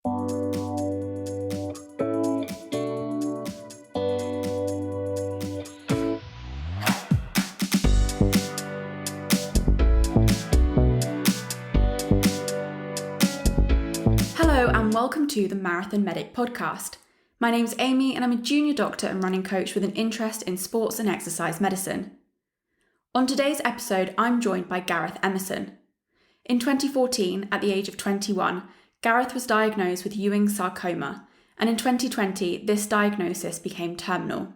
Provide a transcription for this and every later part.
Hello and welcome to the Marathon Medic podcast. My name's Amy and I'm a junior doctor and running coach with an interest in sports and exercise medicine. On today's episode, I'm joined by Gareth Emmerson. In 2014, at the age of 21, Gareth was diagnosed with Ewingsarcoma, and in 2020, this diagnosis became terminal.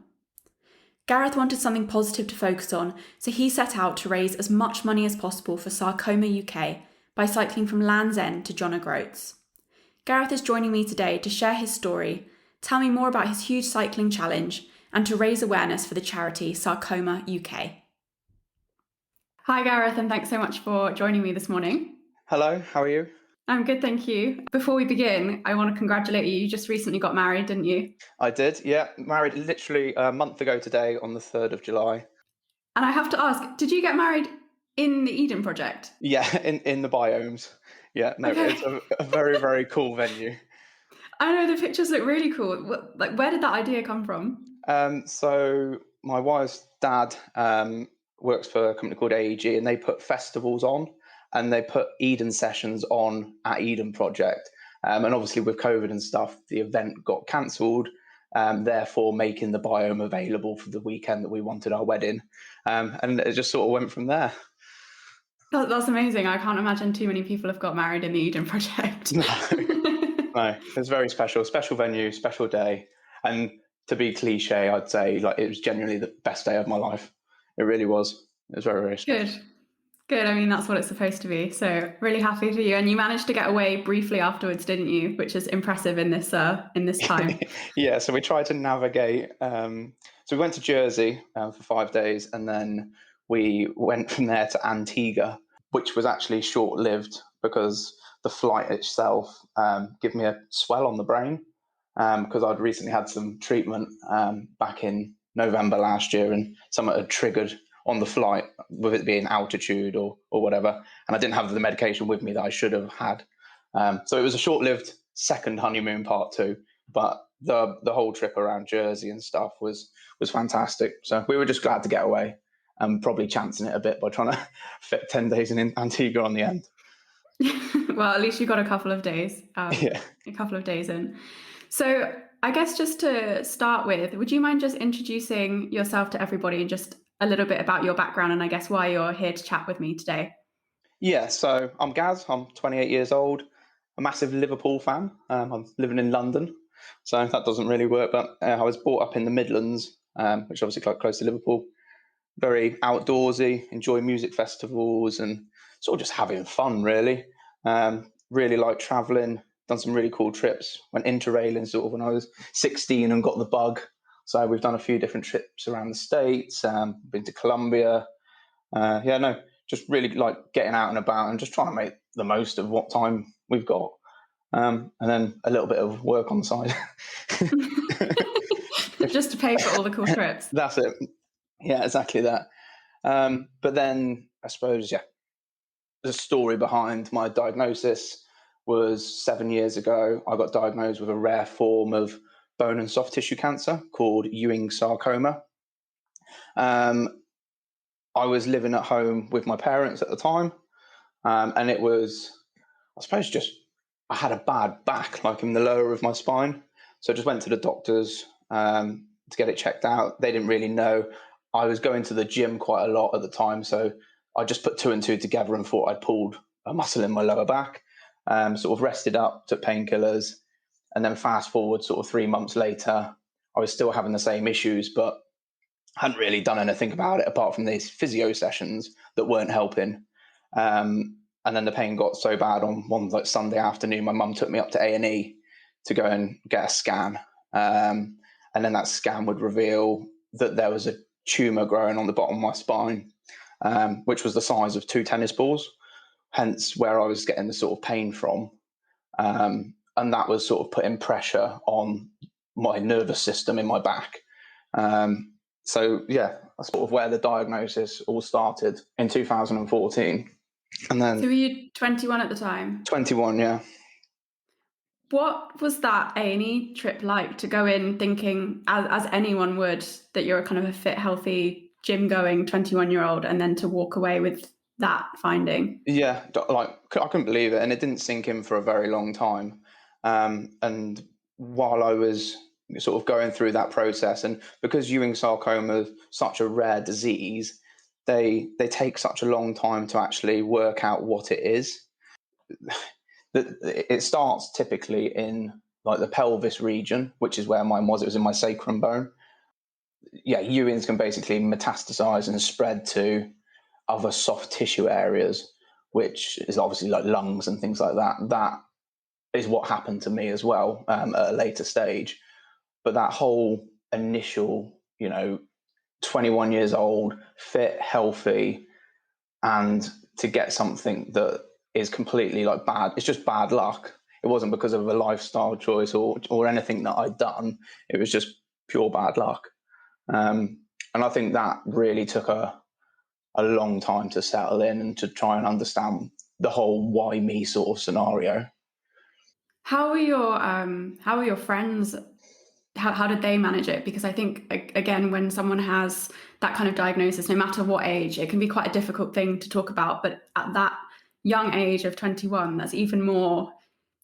Gareth wanted something positive to focus on, so he set out to raise as much money as possible for Sarcoma UK by cycling from Land's End to John O'Groats. Gareth is joining me today to share his story, tell me more about his huge cycling challenge, and to raise awareness for the charity Sarcoma UK. Hi Gareth, and thanks so much for joining me this morning. Hello, how are you? I'm good, thank you. Before we begin, I want to congratulate you. You just recently got married, didn't you? I did, yeah. Married literally a month ago today on the 3rd of July. And I have to ask, did you get married in the Eden Project? Yeah, in the biomes. Yeah, no, okay. It's a very, very cool venue. I know the pictures look really cool. Where did that idea come from? So my wife's dad works for a company called LEJOG, and they put festivals on, and they put Eden sessions on at Eden Project. And obviously with COVID and stuff, the event got cancelled, therefore making the biome available for the weekend that we wanted our wedding. And it just sort of went from there. That's amazing. I can't imagine too many people have got married in the Eden Project. No, it was very special venue, special day. And to be cliche, I'd say it was genuinely the best day of my life. It really was. It was very, very special. Good. I mean, that's what it's supposed to be. So really happy for you. And you managed to get away briefly afterwards, didn't you? Which is impressive in this time. Yeah, so we tried to navigate. So we went to Jersey for 5 days, and then we went from there to Antigua, which was actually short-lived because the flight itself gave me a swell on the brain because I'd recently had some treatment back in November last year, and something had triggered on the flight, with it being altitude or whatever, and I didn't have the medication with me that I should have had. So it was a short-lived second honeymoon part 2, but the whole trip around Jersey and stuff was fantastic. So we were just glad to get away. Probably chancing it a bit by trying to fit 10 days in Antigua on the end. Well, at least you got a couple of days. A couple of days in. So I guess just to start with, would you mind just introducing yourself to everybody and just a little bit about your background and I guess why you're here to chat with me today? Yeah, so I'm Gaz. I'm 28 years old. A massive Liverpool fan. I'm living in London, so that doesn't really work. But I was brought up in the Midlands, which is obviously quite close to Liverpool. Very outdoorsy, enjoy music festivals and sort of just having fun, really. Really like traveling, done some really cool trips. Went interrailing sort of when I was 16 and got the bug. So we've done a few different trips around the States, been to Colombia. Just really like getting out and about and just trying to make the most of what time we've got. And then a little bit of work on the side. Just to pay for all the cool trips. That's it. Yeah, exactly that. But then I suppose, the story behind my diagnosis was 7 years ago. I got diagnosed with a rare form of bone and soft tissue cancer called Ewingsarcoma. I was living at home with my parents at the time. And it was, I suppose, I had a bad back, like in the lower of my spine. So I just went to the doctors to get it checked out. They didn't really know. I was going to the gym quite a lot at the time, so I just put 2 and 2 together and thought I'd pulled a muscle in my lower back, sort of rested up, took painkillers, and then fast forward sort of 3 months later, I was still having the same issues, but hadn't really done anything about it apart from these physio sessions that weren't helping. And then the pain got so bad on one Sunday afternoon, my mum took me up to A&E to go and get a scan. And then that scan would reveal that there was a tumour growing on the bottom of my spine, which was the size of 2 tennis balls, hence where I was getting the sort of pain from. And that was sort of putting pressure on my nervous system in my back. So that's sort of where the diagnosis all started in 2014. And then, so were you 21 at the time? 21, yeah. What was that A&E trip like, to go in thinking, as anyone would, that you're kind of a fit, healthy, gym-going 21-year-old, and then to walk away with that finding? Yeah, like I couldn't believe it, and it didn't sink in for a very long time. And while I was sort of going through that process, and because Ewing sarcoma is such a rare disease, they take such a long time to actually work out what it is. It starts typically in like the pelvis region, which is where mine was. It was in my sacrum bone. Yeah, Ewing's can basically metastasize and spread to other soft tissue areas, which is obviously like lungs and things like that. That is what happened to me as well, at a later stage. But that whole initial, 21 years old, fit, healthy, and to get something that is completely like bad, it's just bad luck. It wasn't because of a lifestyle choice or anything that I'd done. It was just pure bad luck. And I think that really took a long time to settle in and to try and understand the whole why me sort of scenario. How were your friends? How did they manage it? Because I think, again, when someone has that kind of diagnosis, no matter what age, it can be quite a difficult thing to talk about. But at that young age of 21, that's even more.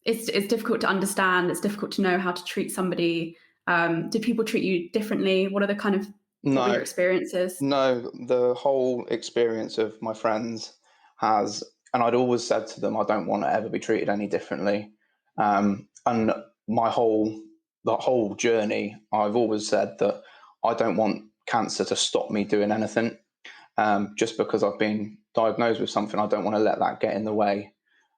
It's difficult to understand. It's difficult to know how to treat somebody. Do people treat you differently? What are the kind of what were your No, experiences? no, the whole experience of my friends has, and I'd always said to them, I don't want to ever be treated any differently. And the whole journey, I've always said that I don't want cancer to stop me doing anything. Just because I've been diagnosed with something, I don't want to let that get in the way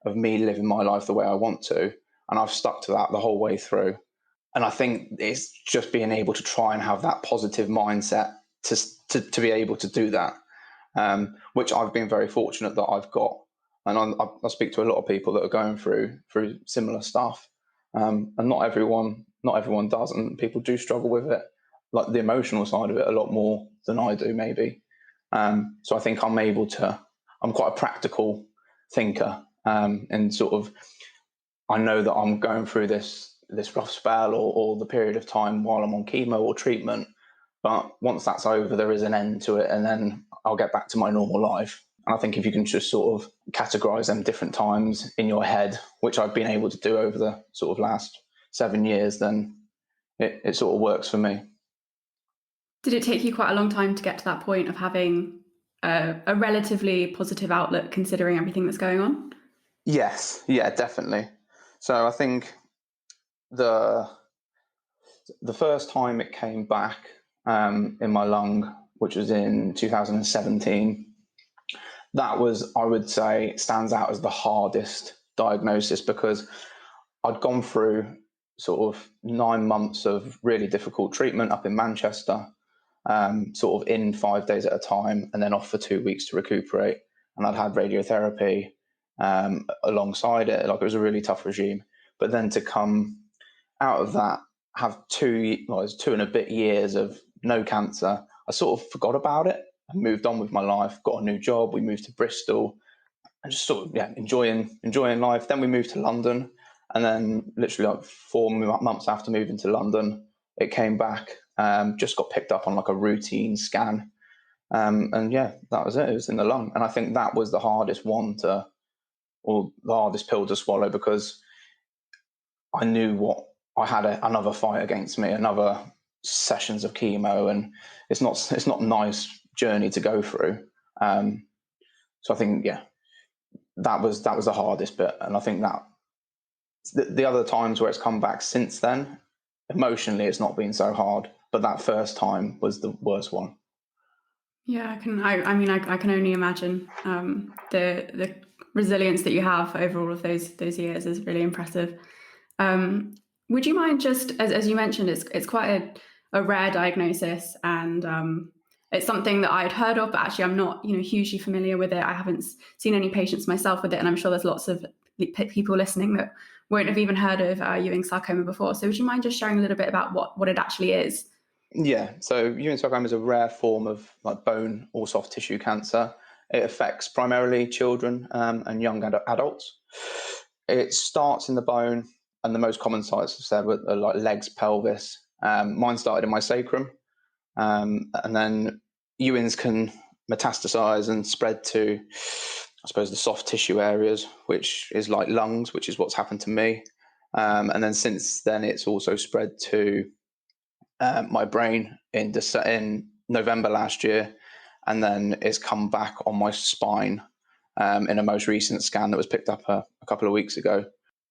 of me living my life the way I want to. And I've stuck to that the whole way through. And I think it's just being able to try and have that positive mindset to be able to do that, which I've been very fortunate that I've got. And I speak to a lot of people that are going through similar stuff, and not everyone does, and people do struggle with it, like the emotional side of it, a lot more than I do, maybe. So I think I'm quite a practical thinker, and sort of I know that I'm going through this rough spell or the period of time while I'm on chemo or treatment. But once that's over, there is an end to it, and then I'll get back to my normal life. And I think if you can just sort of categorize them different times in your head, which I've been able to do over the sort of last 7 years, then it sort of works for me. Did it take you quite a long time to get to that point of having a relatively positive outlook, considering everything that's going on? Yes, yeah, definitely. So I think the first time it came back, in my lung, which was in 2017, that was, I would say, stands out as the hardest diagnosis, because I'd gone through sort of 9 months of really difficult treatment up in Manchester, sort of in 5 days at a time, and then off for 2 weeks to recuperate. And I'd had radiotherapy alongside it. Like, it was a really tough regime. But then to come out of that, have it was 2.5 years of no cancer, I sort of forgot about it and moved on with my life, got a new job. We moved to Bristol and just sort of, enjoying life. Then we moved to London, and then literally like 4 months after moving to London, it came back. Just got picked up on like a routine scan. And yeah, that was it. It was in the lung. And I think that was the hardest or the hardest pill to swallow, because I knew what I had another fight against me, another sessions of chemo, and it's not a nice journey to go through. So I think, yeah, that was the hardest bit. And I think that the other times where it's come back since then, emotionally, it's not been so hard, but that first time was the worst one. Yeah, I can. I mean, I can only imagine. The resilience that you have over all of those years is really impressive. Would you mind, just as you mentioned, it's quite a rare diagnosis, and it's something that I'd heard of, but actually I'm not hugely familiar with it. I haven't seen any patients myself with it, and I'm sure there's lots of people listening that won't have even heard of Ewingsarcoma before. So would you mind just sharing a little bit about what it actually is? Yeah, so Ewingsarcoma is a rare form of like bone or soft tissue cancer. It affects primarily children, and young adults. It starts in the bone, and the most common sites I've said were like legs, pelvis. Mine started in my sacrum, and then Ewing's can metastasize and spread to, I suppose, the soft tissue areas, which is like lungs, which is what's happened to me. And then since then, it's also spread to my brain in November last year, and then it's come back on my spine in a most recent scan that was picked up a couple of weeks ago.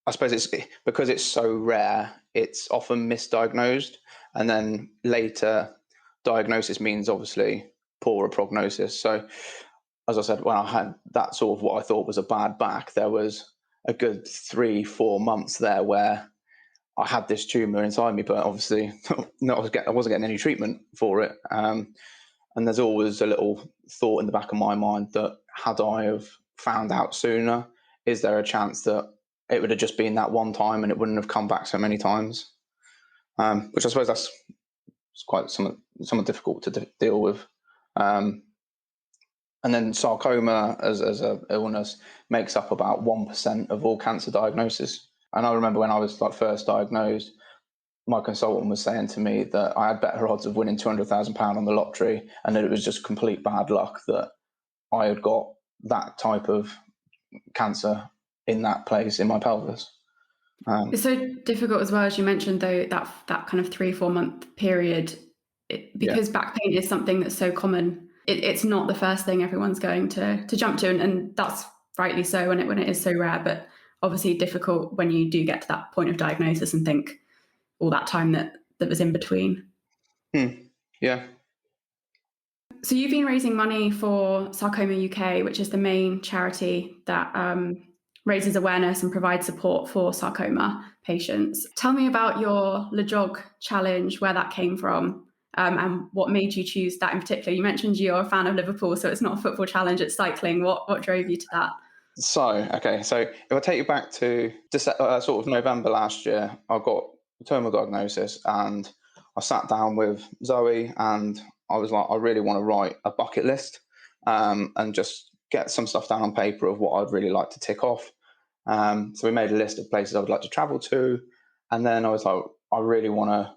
I suppose it's because it's so rare, it's often misdiagnosed, and then later diagnosis means obviously poorer prognosis. So as I said, when I had that sort of what I thought was a bad back, there was a good 3-4 months there where I had this tumour inside me, but obviously I wasn't getting any treatment for it. And there's always a little thought in the back of my mind that had I have found out sooner, is there a chance that it would have just been that one time and it wouldn't have come back so many times? Which I suppose that's quite somewhat difficult to deal with. And then sarcoma as a illness makes up about 1% of all cancer diagnosis. And I remember when I was first diagnosed, my consultant was saying to me that I had better odds of winning £200,000 on the lottery, and that it was just complete bad luck that I had got that type of cancer in that place in my pelvis. It's so difficult as well, as you mentioned, though, that kind of 3-4 month period, because back pain is something that's so common. It's not the first thing everyone's going to jump to, and that's rightly so when it is so rare, but obviously difficult when you do get to that point of diagnosis and think all that time that was in between. Yeah. So you've been raising money for Sarcoma UK, which is the main charity that raises awareness and provides support for sarcoma patients. Tell me about your LEJOG challenge, where that came from, and what made you choose that in particular. You mentioned you're a fan of Liverpool, so it's not a football challenge, it's cycling. What drove you to that? So if I take you back to sort of November last year, I got a terminal diagnosis, and I sat down with Zoe and I was like, I really want to write a bucket list and just get some stuff down on paper of what I'd really like to tick off. So we made a list of places I would like to travel to. And then I was like, I really want to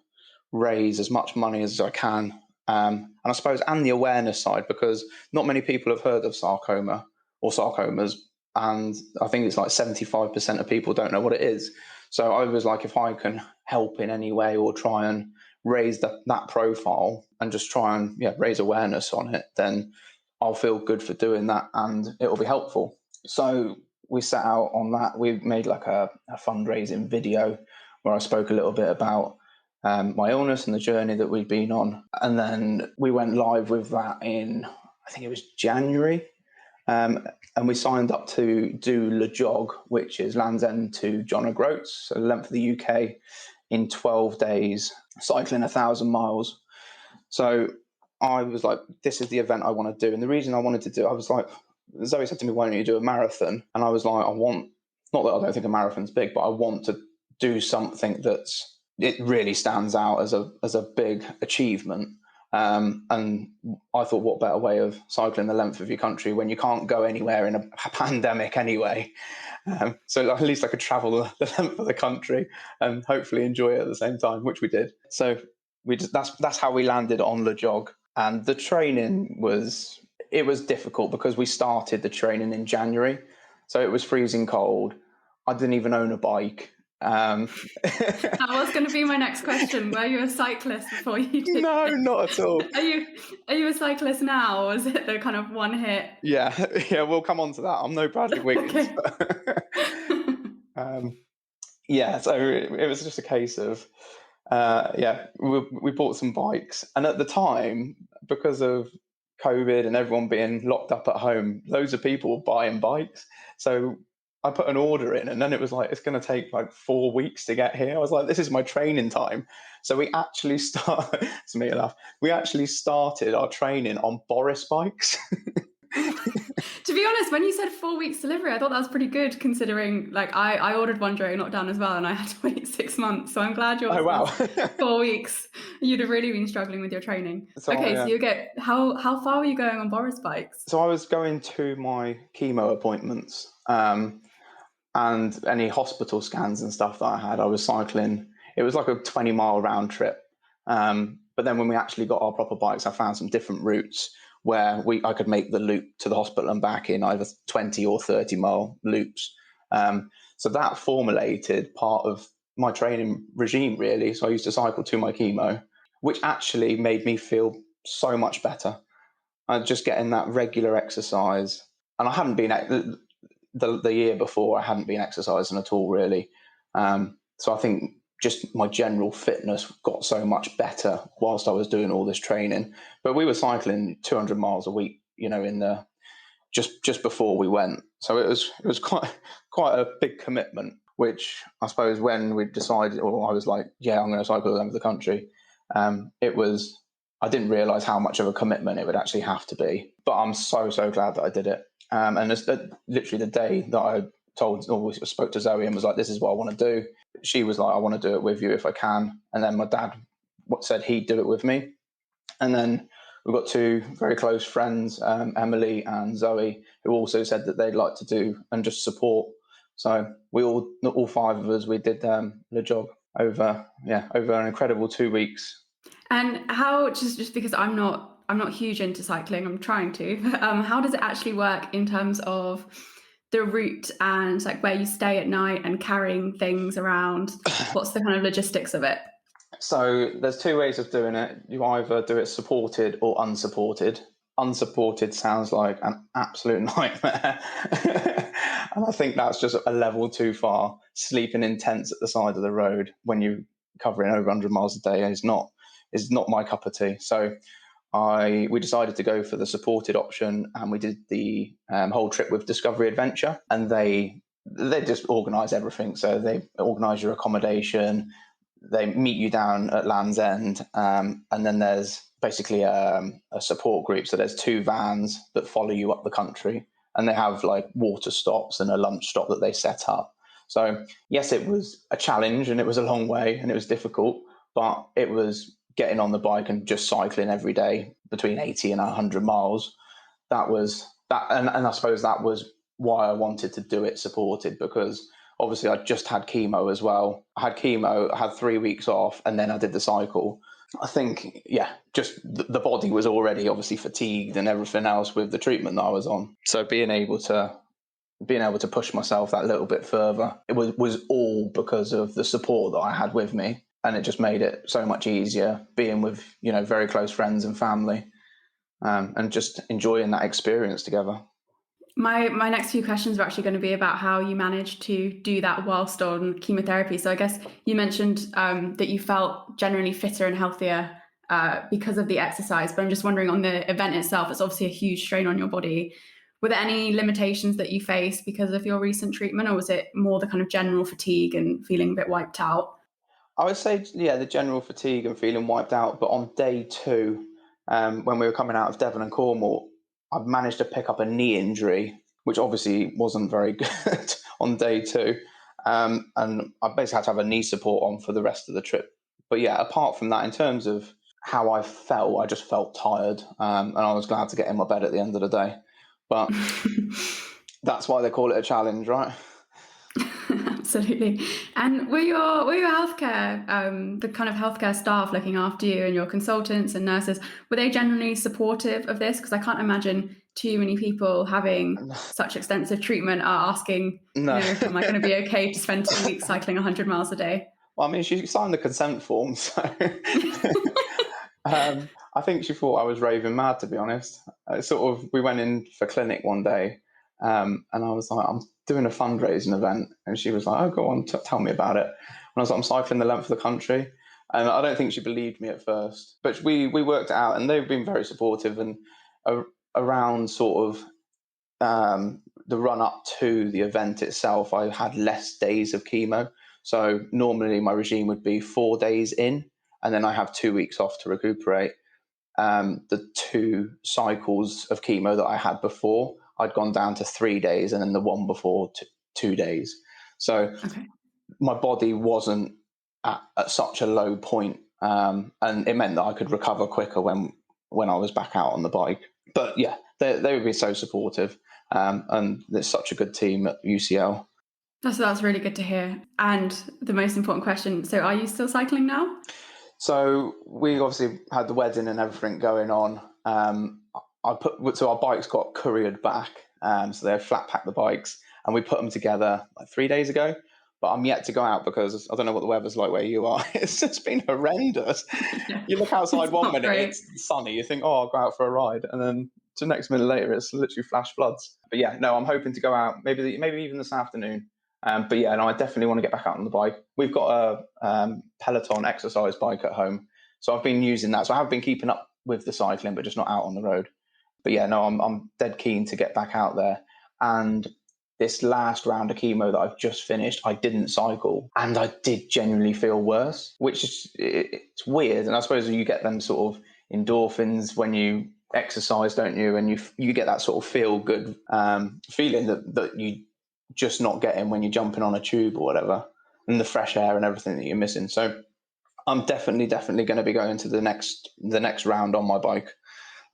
raise as much money as I can. And I suppose, and the awareness side, because not many people have heard of sarcoma or sarcomas. And I think it's like 75% of people don't know what it is. So I was like, if I can help in any way or try and raise that profile and just try and raise awareness on it, then I'll feel good for doing that and it'll be helpful. So we set out on that. We made like a fundraising video where I spoke a little bit about my illness and the journey that we'd been on. And then we went live with that in, I think it was January. And we signed up to do LEJOG, which is Land's End to John O'Groats, so the length of the UK, in 12 days, cycling 1,000 miles. So I was like, this is the event I want to do. And the reason I wanted to do it, I was like, Zoe said to me, why don't you do a marathon? And I was like, not that I don't think a marathon's big, but I want to do something it really stands out as a big achievement. And I thought, what better way of cycling the length of your country when you can't go anywhere in a pandemic anyway? So at least I could travel the length of the country and hopefully enjoy it at the same time, which we did. So that's how we landed on LEJOG. And the training was difficult because we started the training in January, so it was freezing cold. I didn't even own a bike. That was going to be my next question. Were you a cyclist before you did No, this? not at all. Are you a cyclist now, or is it the kind of one hit? Yeah, we'll come on to that. I'm no Bradley Wiggins. So it was just a case of we bought some bikes, and at the time, because of COVID and everyone being locked up at home, loads of people were buying bikes. So I put an order in, and then it was like, it's going to take like 4 weeks to get here. I was like, this is my training time. So we actually we actually started our training on Boris bikes. To be honest, when you said 4 weeks delivery, I thought that was pretty good, considering like I ordered one during lockdown as well, and I had to wait 6 months. So I'm glad yours was 4 weeks. You'd have really been struggling with your training. So you get how far were you going on Boris bikes? So I was going to my chemo appointments. And any hospital scans and stuff that I had, I was cycling. It was like a 20-mile round trip. But then when we actually got our proper bikes, I found some different routes where I could make the loop to the hospital and back in either 20 or 30-mile loops. So that formulated part of my training regime, really. So I used to cycle to my chemo, which actually made me feel so much better. Just getting that regular exercise. And I hadn't been, the year before, I hadn't been exercising at all, really. So I think just my general fitness got so much better whilst I was doing all this training. But we were cycling 200 miles a week, in the just before we went. So it was quite a big commitment, which I suppose when we decided, or I was like, yeah, I'm going to cycle all over the country. I didn't realise how much of a commitment it would actually have to be. But I'm so glad that I did it. And it's literally the day that I spoke to Zoe and was like, this is what I want to do. She was like, I want to do it with you if I can. And then my dad said he'd do it with me. And then we've got two very close friends, Emily and Zoe, who also said that they'd like to do and just support. So we all five of us, we did LEJOG over an incredible 2 weeks. And how, just because I'm not huge into cycling, I'm trying to, how does it actually work in terms of the route and like where you stay at night and carrying things around? What's the kind of logistics of it? So there's two ways of doing it. You either do it supported or unsupported. Unsupported sounds like an absolute nightmare. And I think that's just a level too far. Sleeping in tents at the side of the road when you're covering over 100 miles a day is not my cup of tea. So we decided to go for the supported option, and we did the whole trip with Discovery Adventure, and they just organise everything. So they organise your accommodation, they meet you down at Land's End, and then there's basically a support group. So there's 2 vans that follow you up the country, and they have like water stops and a lunch stop that they set up. So yes, it was a challenge and it was a long way and it was difficult, but it was getting on the bike and just cycling every day between 80 and 100 miles. That was that. And I suppose that was why I wanted to do it supported, because obviously I just had chemo as well. I had chemo, I had 3 weeks off, and then I did the cycle. I think, just the body was already obviously fatigued and everything else with the treatment that I was on. So being able to push myself that little bit further, it was all because of the support that I had with me. And it just made it so much easier being with, very close friends and family, and just enjoying that experience together. My next few questions are actually going to be about how you managed to do that whilst on chemotherapy. So I guess you mentioned that you felt generally fitter and healthier because of the exercise, but I'm just wondering, on the event itself, it's obviously a huge strain on your body. Were there any limitations that you faced because of your recent treatment, or was it more the kind of general fatigue and feeling a bit wiped out? I would say, the general fatigue and feeling wiped out. But on day 2, when we were coming out of Devon and Cornwall, I've managed to pick up a knee injury, which obviously wasn't very good on day 2. And I basically had to have a knee support on for the rest of the trip. But apart from that, in terms of how I felt, I just felt tired. And I was glad to get in my bed at the end of the day. But that's why they call it a challenge, right? Absolutely. And were your healthcare, the kind of healthcare staff looking after you and your consultants and nurses, were they generally supportive of this? Because I can't imagine too many people having such extensive treatment are asking, No. am I going to be okay to spend 2 weeks cycling 100 miles a day? Well, I mean, she signed the consent form, so I think she thought I was raving mad, to be honest. We went in for clinic one day, and I was like, I'm doing a fundraising event, and she was like, oh, go on, tell me about it. And I was like, I'm cycling the length of the country, and I don't think she believed me at first, but we worked it out, and they've been very supportive. And around sort of the run up to the event itself, I had less days of chemo. So normally my regime would be 4 days in, and then I have 2 weeks off to recuperate. The 2 cycles of chemo that I had before, I'd gone down to 3 days, and then the one before 2 days. So my body wasn't at such a low point, and it meant that I could recover quicker when I was back out on the bike. But they would be so supportive, and there's such a good team at UCL. That's really good to hear. And the most important question, so are you still cycling now? So we obviously had the wedding and everything going on. So our bikes got couriered back. So they flat packed the bikes, and we put them together like 3 days ago. But I'm yet to go out because I don't know what the weather's like where you are. It's just been horrendous. Yeah, You look outside it's one not minute, great. it's sunny. You think, oh, I'll go out for a ride, and then the next minute later, it's literally flash floods. But yeah, no, I'm hoping to go out maybe even this afternoon. But yeah, no, I definitely want to get back out on the bike. We've got a Peloton exercise bike at home, so I've been using that. So I have been keeping up with the cycling, but just not out on the road. But yeah, no, I'm dead keen to get back out there. And this last round of chemo that I've just finished, I didn't cycle, and I did genuinely feel worse, which is it's weird. And I suppose you get them sort of endorphins when you exercise, don't you? And you get that sort of feel good feeling that you just not getting when you're jumping on a tube or whatever, and the fresh air and everything that you're missing. So I'm definitely going to be going to the next round on my bike.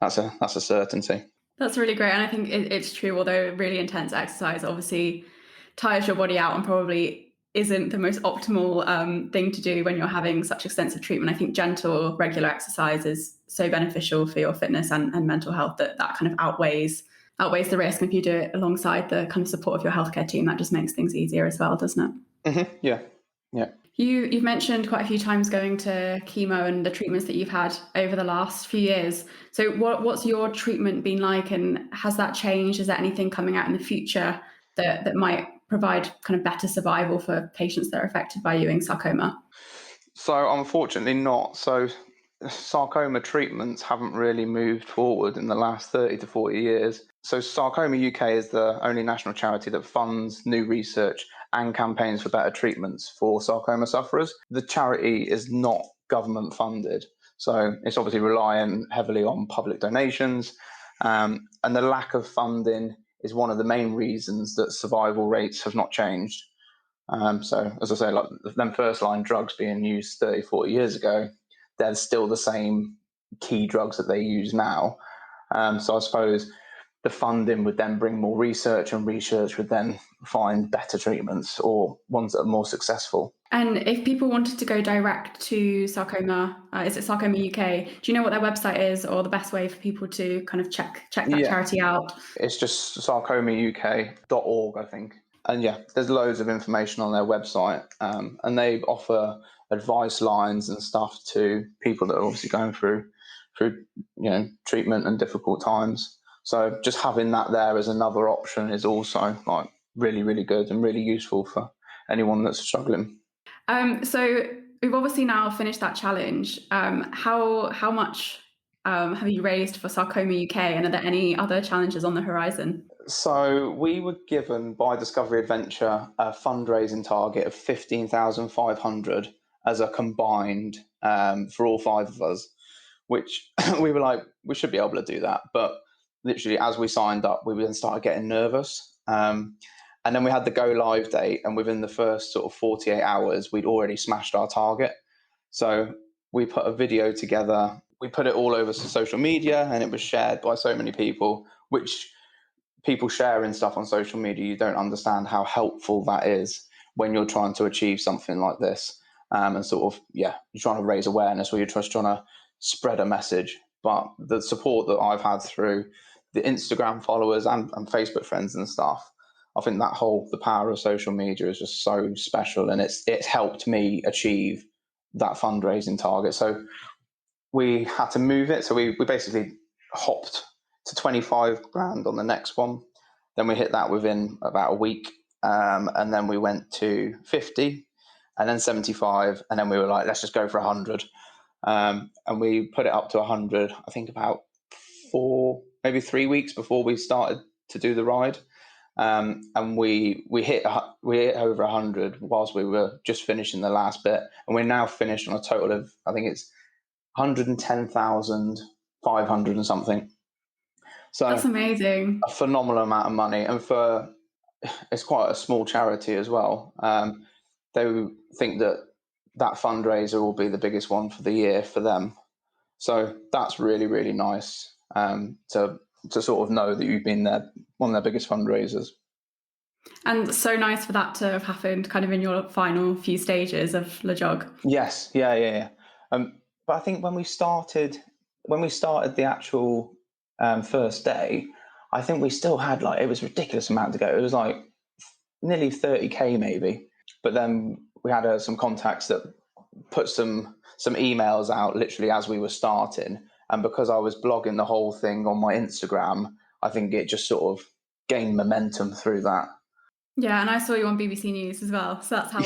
That's a certainty. That's really great. And I think it's true, although really intense exercise obviously tires your body out and probably isn't the most optimal thing to do when you're having such extensive treatment. I think gentle, regular exercise is so beneficial for your fitness and mental health that kind of outweighs the risk. And if you do it alongside the kind of support of your healthcare team, that just makes things easier as well, doesn't it? Mm-hmm. Yeah. Yeah. You've mentioned quite a few times going to chemo and the treatments that you've had over the last few years. So what's your treatment been like, and has that changed? Is there anything coming out in the future that might provide kind of better survival for patients that are affected by Ewing sarcoma? So unfortunately not. So sarcoma treatments haven't really moved forward in the last 30 to 40 years. So Sarcoma UK is the only national charity that funds new research and campaigns for better treatments for sarcoma sufferers. The charity is not government funded. So it's obviously relying heavily on public donations. And the lack of funding is one of the main reasons that survival rates have not changed. So as I say, like them first line drugs being used 30, 40 years ago, they're still the same key drugs that they use now. So I suppose the funding would then bring more research, and research would then find better treatments or ones that are more successful. And if people wanted to go direct to Sarcoma, is it Sarcoma UK? Do you know what their website is, or the best way for people to kind of check that Yeah, charity out? it's just sarcomauk.org, I think. And yeah, there's loads of information on their website, and they offer advice lines and stuff to people that are obviously going through treatment and difficult times. So just having that there as another option is also like really, really good and really useful for anyone that's struggling. So we've obviously now finished that challenge. How much have you raised for Sarcoma UK, and are there any other challenges on the horizon? So we were given by Discovery Adventure a fundraising target of 15,500 as a combined for all five of us, which we were like, we should be able to do that. But literally, as we signed up, we then started getting nervous. And then we had the go live date, and within the first sort of 48 hours, we'd already smashed our target. So we put a video together, we put it all over social media, and it was shared by so many people, which people sharing stuff on social media, you don't understand how helpful that is when you're trying to achieve something like this. And sort of, yeah, you're trying to raise awareness, or you're just trying to spread a message. But the support that I've had through the Instagram followers and Facebook friends and stuff, I think the power of social media is just so special, and it's helped me achieve that fundraising target. So we had to move it. So we basically hopped to 25 grand on the next one. Then we hit that within about a week. And then we went to 50 and then 75. And then we were like, let's just go for 100. And we put it up to 100, I think about 3 weeks before we started to do the ride. And we hit over 100 whilst we were just finishing the last bit. And we're now finished on a total of, I think it's 110,500 and something. So That's amazing. a phenomenal amount of money, and it's quite a small charity as well. They think that fundraiser will be the biggest one for the year for them. So that's really, really nice to sort of know that you've been one of their biggest fundraisers. And so nice for that to have happened kind of in your final few stages of LEJOG. Yes, yeah. But I think when we started the actual first day, I think we still had it was a ridiculous amount to go. It was like nearly 30k maybe. But then we had some contacts that put some emails out literally as we were starting, and because I was blogging the whole thing on my Instagram, I think it just sort of gained momentum through that. Yeah, and I saw you on BBC News as well, so that's how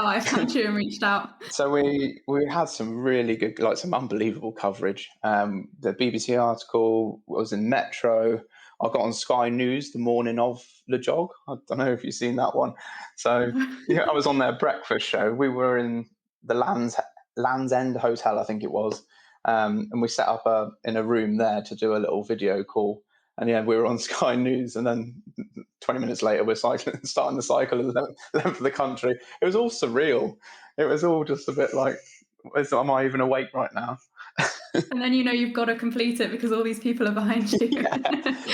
I found you and reached out. So we had some really good, some unbelievable coverage. The BBC article was in Metro. I got on Sky News the morning of LEJOG. I don't know if you've seen that one. So I was on their breakfast show. We were in the Land's End Hotel, I think it was, and we set up in a room there to do a little video call. And we were on Sky News, and then 20 minutes later, we're starting the cycle of the length of the country. It was all surreal. It was all just a bit like, am I even awake right now? And then you've got to complete it because all these people are behind you.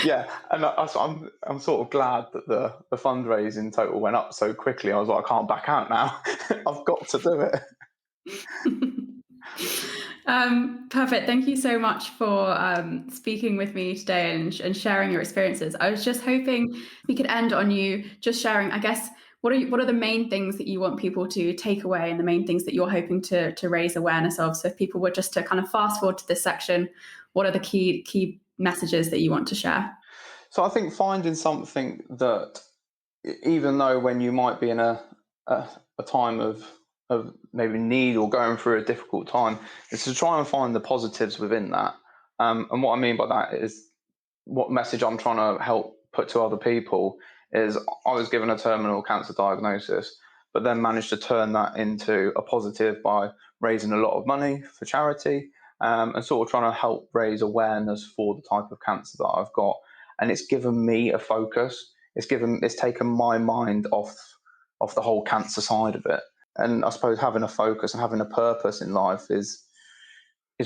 Yeah. And I'm sort of glad that the fundraising total went up so quickly. I was like, I can't back out now. I've got to do it. Perfect. Thank you so much for speaking with me today and sharing your experiences. I was just hoping we could end on you just sharing, I guess, what are the main things that you want people to take away and the main things that you're hoping to raise awareness of? So if people were just to kind of fast forward to this section, what are the key messages that you want to share? So I think finding something that, even though when you might be in a time of maybe need or going through a difficult time, is to try and find the positives within that. And what I mean by that is, what message I'm trying to help put to other people is, I was given a terminal cancer diagnosis, but then managed to turn that into a positive by raising a lot of money for charity, and sort of trying to help raise awareness for the type of cancer that I've got. And it's given me a focus. It's taken my mind off the whole cancer side of it. And I suppose having a focus and having a purpose in life is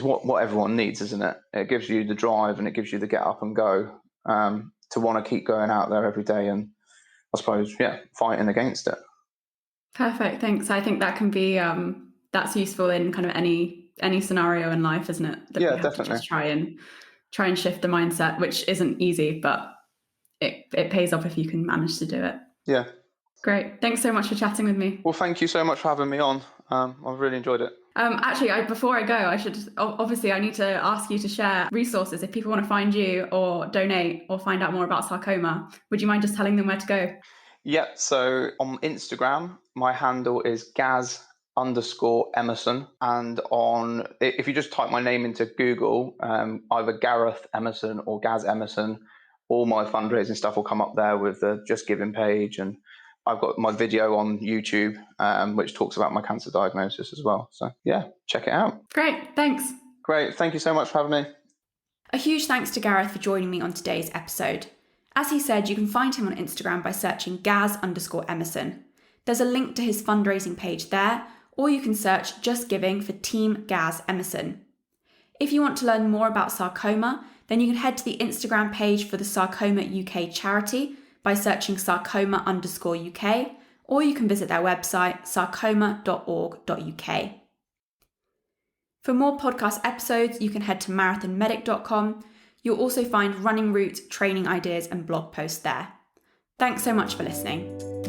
what everyone needs, isn't it? It gives you the drive and it gives you the get up and go, to want to keep going out there every day and, I suppose, fighting against it. Perfect. Thanks. I think that can be that's useful in kind of any scenario in life, isn't it? That we have definitely. to just try and shift the mindset, which isn't easy, but it pays off if you can manage to do it. Yeah. Great. Thanks so much for chatting with me. Well, thank you so much for having me on. I've really enjoyed it. Actually, before I go, I need to ask you to share resources. If people want to find you or donate or find out more about sarcoma, would you mind just telling them where to go? Yeah, so on Instagram, my handle is Gaz_Emmerson. And if you just type my name into Google, either Gareth Emmerson or Gaz Emmerson, all my fundraising stuff will come up there with the Just Giving page. And I've got my video on YouTube, which talks about my cancer diagnosis as well. So check it out. Great, thanks. Great, thank you so much for having me. A huge thanks to Gareth for joining me on today's episode. As he said, you can find him on Instagram by searching Gaz_Emmerson. There's a link to his fundraising page there, or you can search Just Giving for Team Gaz Emmerson. If you want to learn more about sarcoma, then you can head to the Instagram page for the Sarcoma UK charity by searching Sarcoma_UK, or you can visit their website, sarcoma.org.uk. For more podcast episodes, you can head to marathonmedic.com. You'll also find running routes, training ideas, and blog posts there. Thanks so much for listening.